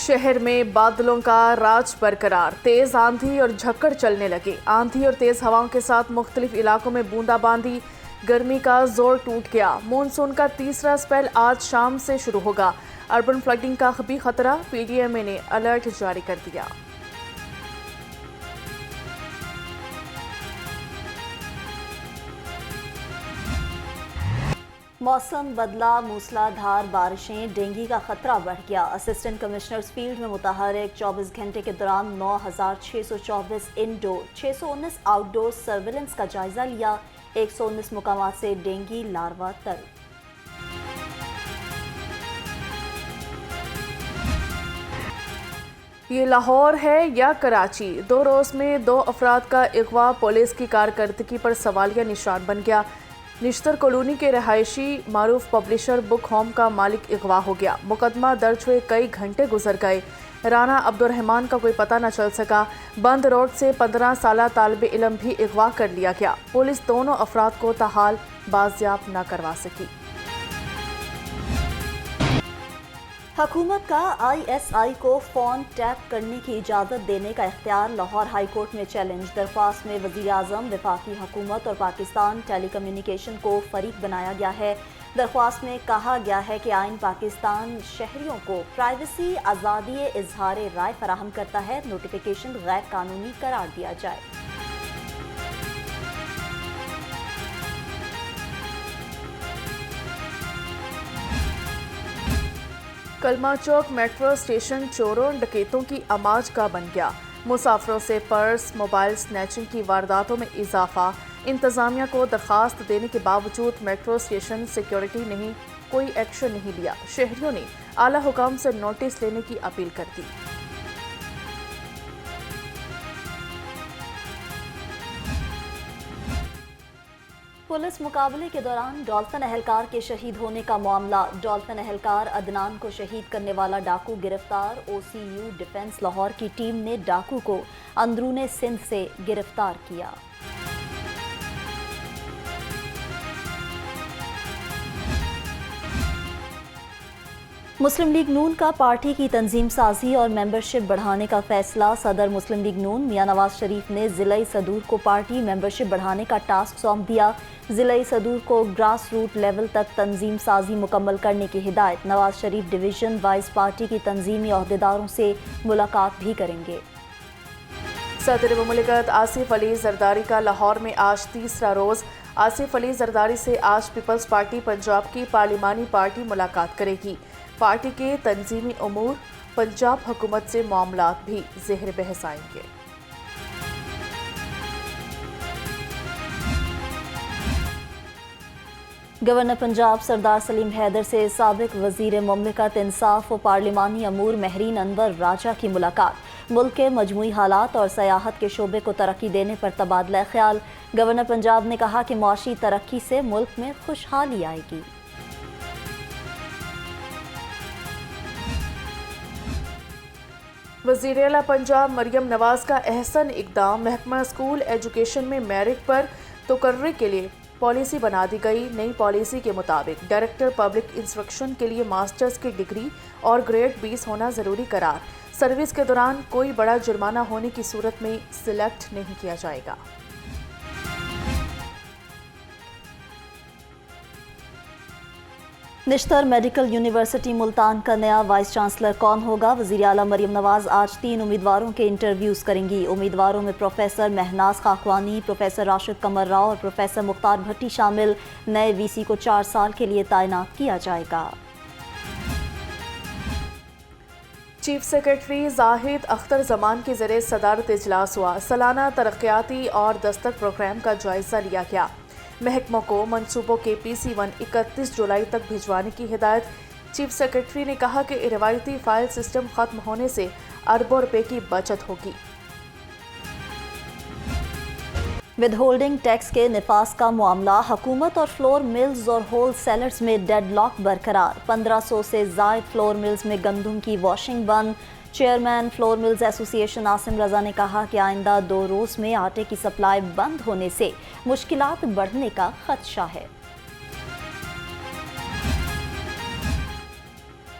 शहर में बादलों का राज बरकरार, तेज आंधी और झक्कड़ चलने लगे। आंधी और तेज हवाओं के साथ मुख्तलिफ इलाकों में बूंदाबांदी, गर्मी का जोर टूट गया। मॉनसून का तीसरा स्पेल आज शाम से शुरू होगा। अर्बन फ्लडिंग का भी खतरा, पीडीएमए ने अलर्ट जारी कर दिया। मौसम बदला, मूसलाधार बारिशें, डेंगू का खतरा बढ़ गया। असिस्टेंट कमिश्नर्स फील्ड में मुतहरिक 24 घंटे के दौरान 9,624 इंडोर, 619 आउटडोर सर्विलेंस का जायजा लिया। 119 मुकामात से डेंगू लार्वा तल। ये लाहौर है या कराची, 2 रोज में 2 अफराद का अगवा पुलिस की कारकर्दगी पर सवालिया निशान बन गया। निश्तर कॉलोनी के रहायशी मारूफ पब्लिशर बुक होम का मालिक अगवा हो गया। मुकदमा दर्ज हुए कई घंटे गुजर गए। राना अब्दुर्रहमान का कोई पता न चल सका। बंद रोड से 15 साला तालिब इल्म भी अगवा कर लिया गया। पुलिस दोनों अफराद को ताहाल बाजियाब न करवा सकी। हुकूमत का ISI को फ़ोन टैप करने की इजाज़त देने का इख्तियार लाहौर हाई कोर्ट में चैलेंज। दरख्वास्त में वज़ीर आज़म, वफाकी हुकूमत और पाकिस्तान टेली कम्युनिकेशन को फरीक बनाया गया है। दरख्वास्त में कहा गया है कि आइन पाकिस्तान शहरियों को प्राइवेसी, आज़ादी इजहार राय फराहम करता है। नोटिफिकेशन गैर कानूनी करार दिया जाए। कलमा चौक मेट्रो स्टेशन चोरों और डकैतों की आमाज का बन गया। मुसाफिरों से पर्स, मोबाइल स्नैचिंग की वारदातों में इजाफा। इंतजामिया को दरखास्त देने के बावजूद मेट्रो स्टेशन सिक्योरिटी ने कोई एक्शन नहीं लिया। शहरियों ने आला हुकाम से नोटिस लेने की अपील कर दी। पुलिस मुकाबले के दौरान डॉल्फिन एहलकार के शहीद होने का मामला। डॉल्फिन एहलकार अदनान को शहीद करने वाला डाकू गिरफ्तार। OCU डिफेंस लाहौर की टीम ने डाकू को अंदरूने सिंध से गिरफ्तार किया। मुस्लिम लीग नून का पार्टी की तंजीम साजी और मेंबरशिप बढ़ाने का फैसला। सदर मुस्लिम लीग नून मियां नवाज शरीफ ने ज़िला सदूर को पार्टी मेंबरशिप बढ़ाने का टास्क सौंप दिया। ज़िला सदूर को ग्रास रूट लेवल तक तंजीम साजी मुकम्मल करने की हिदायत। Nawaz Sharif division wise party की तंजीमी अहदेदारों से मुलाकात भी करेंगे। सदर मुमलिकत आसिफ अली जरदारी का लाहौर में आज तीसरा रोज़। आसिफ अली जरदारी से आज पीपल्स पार्टी पंजाब की पार्लिमानी पार्टी मुलाकात करेगी। पार्टी के तंजीमी उमूर, पंजाब हुकूमत से मामलात भी ज़ेहर बहस आएंगे। गवर्नर पंजाब सरदार सलीम हैदर से साबिक वजीर मुमलिकत इंसाफ व पार्लिमानी अमूर महरीन अनवर राजा की मुलाकात। मुल्क के मजमूई हालात और सयाहत के शोबे को तरक्की देने पर तबादला ख्याल। गवर्नर पंजाब ने कहा कि मुआशी तरक्की से मुल्क में खुशहाली आएगी। वज़ीर आला पंजाब मरियम नवाज का अहसन इक़दाम। महकमा स्कूल एजुकेशन में मेरिट पर तकर्री के लिए पॉलिसी बना दी गई। नई पॉलिसी के मुताबिक डायरेक्टर पब्लिक इंस्ट्रक्शन के लिए मास्टर्स की डिग्री और ग्रेड 20 होना ज़रूरी करार। सर्विस के दौरान कोई बड़ा जुर्माना होने की सूरत में सिलेक्ट नहीं किया जाएगा। निश्तर मेडिकल यूनिवर्सिटी मुल्तान का नया वाइस चांसलर कौन होगा? वज़ीर आला मरियम नवाज आज 3 उम्मीदवारों के इंटरव्यूज़ करेंगी। उम्मीदवारों में प्रोफेसर महनाज खाकवानी, प्रोफेसर राशिद कमर राव और प्रोफेसर मुख्तार भट्टी शामिल। नए VC को 4 साल के लिए तैनात किया जाएगा। चीफ सेक्रेटरी जाहिद अख्तर जमान की ज़रिए सदारत इजलास हुआ। सालाना तरक्याती और दस्तक प्रोग्राम का जायजा लिया गया। महकमों को मनसूबों के PC1 31 जुलाई तक भिजवाने की हिदायत। चीफ सेक्रेटरी ने कहा कि रिवायती फाइल सिस्टम खत्म होने से अरबों रुपए की बचत होगी। विदहोल्डिंग टैक्स के निफास का मामला। हुकूमत और फ्लोर मिल्स और होल सेलर्स में डेडलॉक बरकरार। 1500 से ज़ायद फ्लोर मिल्स में गंदम की वॉशिंग बंद। Chairman flour mills association Asim Raza ने कहा कि आइंदा 2 रोज़ में आटे की सप्लाई बंद होने से मुश्किलात बढ़ने का खदशा है।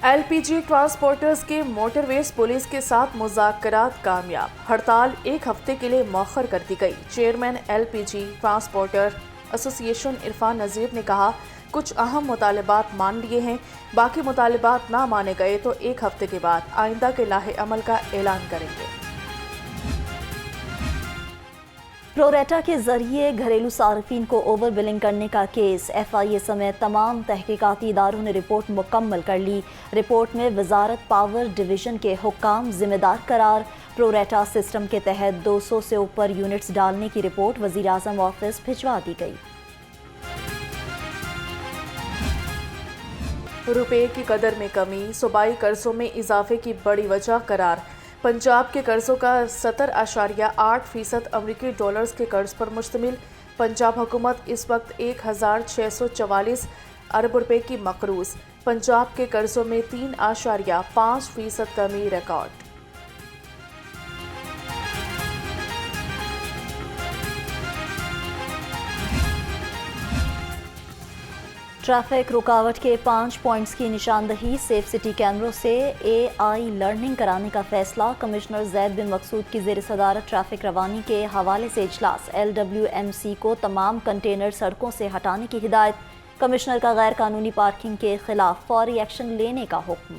LPG ट्रांसपोर्टर्स के मोटरवेज पुलिस के साथ मुज़ाकरात कामयाब, हड़ताल एक हफ्ते के लिए मौखर कर दी गई। Chairman LPG transporter association Irfan Nazir ने कहा, कुछ अहम मुतालबात मान लिए हैं, बाकी मुतालबात ना माने गए तो एक हफ्ते के बाद आइंदा के लाहे अमल का ऐलान करेंगे। प्रोरेटा के जरिए घरेलू सार्फिन को ओवर बिलिंग करने का केस, FIA समेत तमाम तहकीकाती इदारों ने रिपोर्ट मुकम्मल कर ली। रिपोर्ट में वजारत पावर डिवीज़न के हुक्काम जिम्मेदार करार। प्रोरेटा सिस्टम के तहत 200 से ऊपर यूनिट्स डालने की रिपोर्ट वज़ीर-ए-आज़म ऑफिस भिजवा दी गई। रुपए की कदर में कमी, सूबाई कर्जों में इजाफे की बड़ी वजह करार। पंजाब के कर्जों का 70.8% अमरीकी डॉलर्स के कर्ज पर मुश्तमिल। पंजाब हुकूमत इस वक्त 1644 अरब रुपए की मकरूज। पंजाब के कर्जों में 3.5% कमी रिकॉर्ड। ट्रैफिक रुकावट के 5 पॉइंट्स की निशानदही, सेफ सिटी कैमरों से AI लर्निंग कराने का फैसला। कमिश्नर जैद बिन मकसूद की ज़ेर सदारत ट्रैफिक रवानी के हवाले से इजलास। LWMC को तमाम कंटेनर सड़कों से हटाने की हिदायत। कमिश्नर का गैर कानूनी पार्किंग के खिलाफ फौरी एक्शन लेने का हुक्म।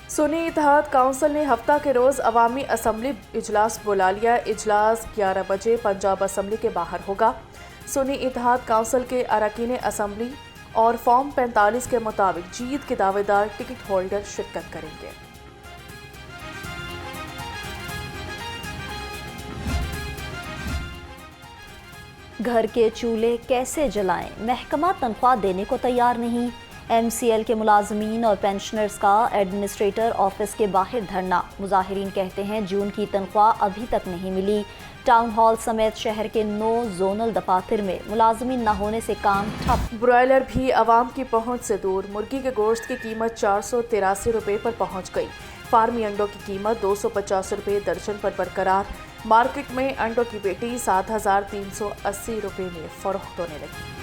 सुन्नी इत्तेहाद काउंसिल ने हफ्ता के रोज़ अवामी असम्बली इजलास बुला लिया। इजलास 11 बजे पंजाब असम्बली के बाहर होगा। सुन्नी इत्तेहाद काउंसिल के अरकान असम्बली और फॉर्म 45 के मुताबिक जीत के दावेदार टिकट होल्डर शिरकत करेंगे। घर के चूल्हे कैसे जलाएं, महकमा तनख्वाह देने को तैयार नहीं। MCL के मुलाजमीन और पेंशनर्स का एडमिनिस्ट्रेटर ऑफिस के बाहर धरना। मुजाहिरीन कहते हैं जून की तनख्वाह अभी तक नहीं मिली। टाउन हॉल समेत शहर के 9 जोनल दफातर में मुलाजमीन न होने से काम ठप। ब्रॉयलर भी आवाम की पहुंच से दूर। मुर्गी के गोश्त की कीमत 483 रुपये पर पहुंच गई। फार्मी अंडों की कीमत 250 रुपये दर्जन पर बरकरार। मार्केट में अंडों की पेटी 7380 रुपये में फरोख्त होने लगी।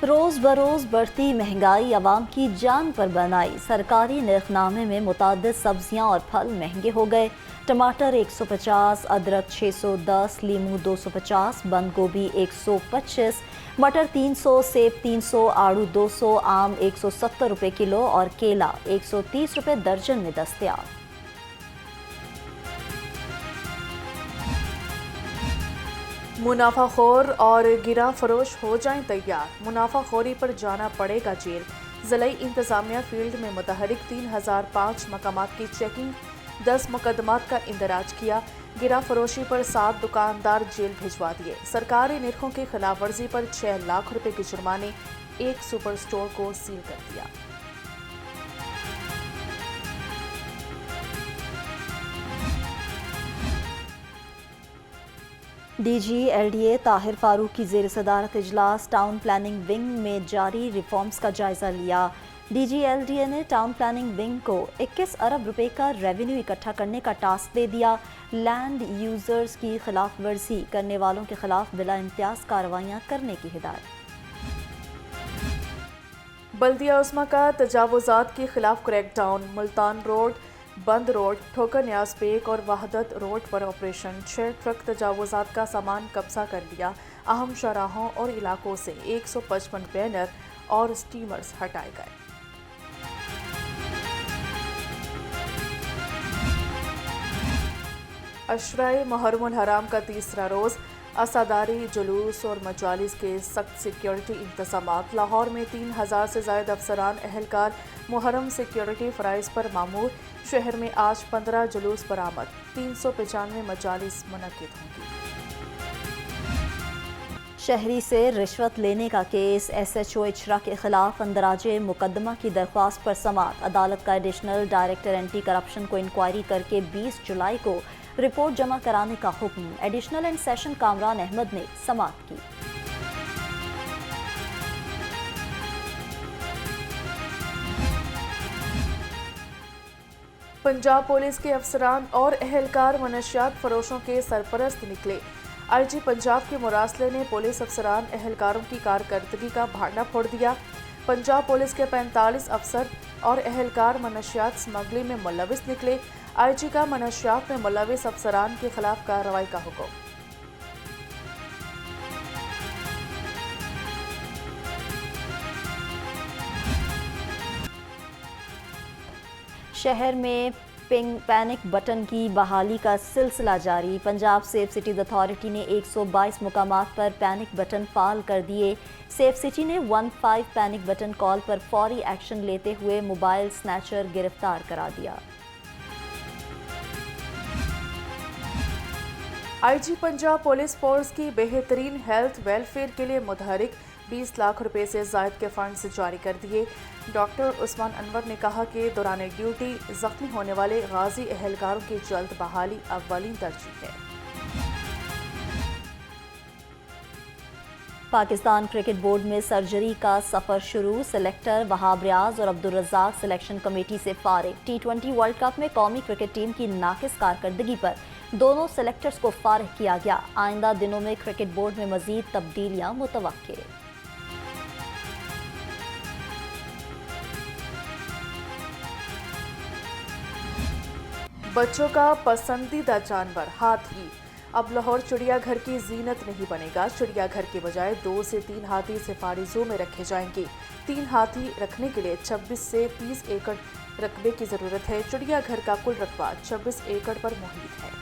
रोज़ बरोज़ बढ़ती महंगाई अवाम की जान पर बनाई। सरकारी निर्खनामे में मुताद्दिद सब्जियां और फल महंगे हो गए। टमाटर 150, अदरक 610, लीमू 250, बंद गोभी 125, मटर 300, सेब 300, आड़ू 200, आम 170 रुपये किलो और केला 130 रुपये दर्जन में दस्तयाब। मुनाफाखोर और गिरा फरोश हो जाएं तैयार, मुनाफाखोरी पर जाना पड़ेगा जेल। ज़िलाई इंतज़ामिया फील्ड में मुतहरिक 3005 मकामात की चेकिंग, 10 मुकदमात का इंदराज किया। गिरा फरोशी पर 7 दुकानदार जेल भिजवा दिए। सरकारी निरखों की खिलाफ वर्जी पर 6 लाख रुपए के जुर्माने, एक सुपर स्टोर को सील कर दिया। DG LDA ताहिर फारूक की ज़ेर सदारत इजलास। टाउन प्लानिंग विंग में जारी रिफॉर्म्स का जायजा लिया। DG LDA ने टाउन प्लानिंग विंग को 21 अरब रुपए का रेवेन्यू इकट्ठा करने का टास्क दे दिया। लैंड यूजर्स की खिलाफ वर्जी करने वालों के खिलाफ बिला इम्तियाज कार्रवाइयाँ करने की हिदायत। बल्दिया उस्मा का तजावुजात के खिलाफ क्रैकडाउन। मुल्तान रोड, बंद रोड, ठोकर न्याज बेग और वहदत रोड पर ऑपरेशन। 6 ट्रक तजावुजात का सामान कब्जा कर लिया। अहम शराहों और इलाकों से 155 बैनर और स्टीमर्स हटाए गए। अशराए मुहर्रमुल हराम का तीसरा रोज़। असादारी जुलूस और मजालिस के सख्त सिक्योरिटी इंतज़ामात। लाहौर में 3000 से ज़ायद अफसरान एहलकार मुहर्रम सिक्योरिटी फ़राइज़ पर मामूर। शहर में आज 15 जुलूस बरामद। 395 मजालिस मुनक्किद होंगी। शहरी से रिश्वत लेने का केस। SHO इचरा के खिलाफ अंदराजे मुकदमा की दरख्वास्त पर समाअत। अदालत का एडिशनल डायरेक्टर एंटी करप्शन को इंक्वायरी करके 20 जुलाई को रिपोर्ट जमा कराने का हुक्म। Additional and session Kamran Ahmed ने समाअत की। पंजाब पुलिस के अफसरान और अहलकार मनशियात फरोशों के सरपरस्त निकले। आईजी पंजाब के मुरासले ने पुलिस अफसरान अहलकारों की कारकर्दगी का भांडा फोड़ दिया। पंजाब पुलिस के 45 अफसर और अहलकार मनशियात स्मगलिंग में मुलविस निकले। आईजी का मनशियात में मुलविस अफसरान के खिलाफ कार्रवाई का हुक्म। शहर में पैनिक बटन की बहाली का सिलसिला जारी। पंजाब सेफ सिटीज अथॉरिटी ने 122 मुकामात पर पैनिक बटन फाल कर दिए। सेफ सिटी ने 15 पैनिक बटन कॉल पर फौरी एक्शन लेते हुए मोबाइल स्नैचर गिरफ्तार करा दिया। आईजी पंजाब पुलिस फोर्स की बेहतरीन हेल्थ वेलफेयर के लिए मुतहरिक 20 लाख रुपए से जायद के फंड्स जारी कर दिए। डॉक्टर उस्मान अनवर ने कहा कि दौरान ड्यूटी जख्मी होने वाले गाजी अहलकारों की जल्द बहाली अव्वलीन तरजीह है। पाकिस्तान क्रिकेट बोर्ड में सर्जरी का सफर शुरू। सेलेक्टर वहाब रियाज और अब्दुल रज़ाक सिलेक्शन कमेटी से फारिग। T20 वर्ल्ड कप में कौमी क्रिकेट टीम की नाकिस कारकर्दगी पर दोनों सेलेक्टर्स को फारिग किया गया। आइंदा दिनों में क्रिकेट बोर्ड में मजीद तब्दीलियां मुतवक्के। बच्चों का पसंदीदा जानवर हाथी अब लाहौर चिड़ियाघर की जीनत नहीं बनेगा। चिड़ियाघर के बजाय 2 से 3 हाथी सफारी ज़ू में रखे जाएंगे। 3 हाथी रखने के लिए 26 से 30 एकड़ रकबे की ज़रूरत है। चिड़ियाघर का कुल रकबा 26 एकड़ पर मुहित है।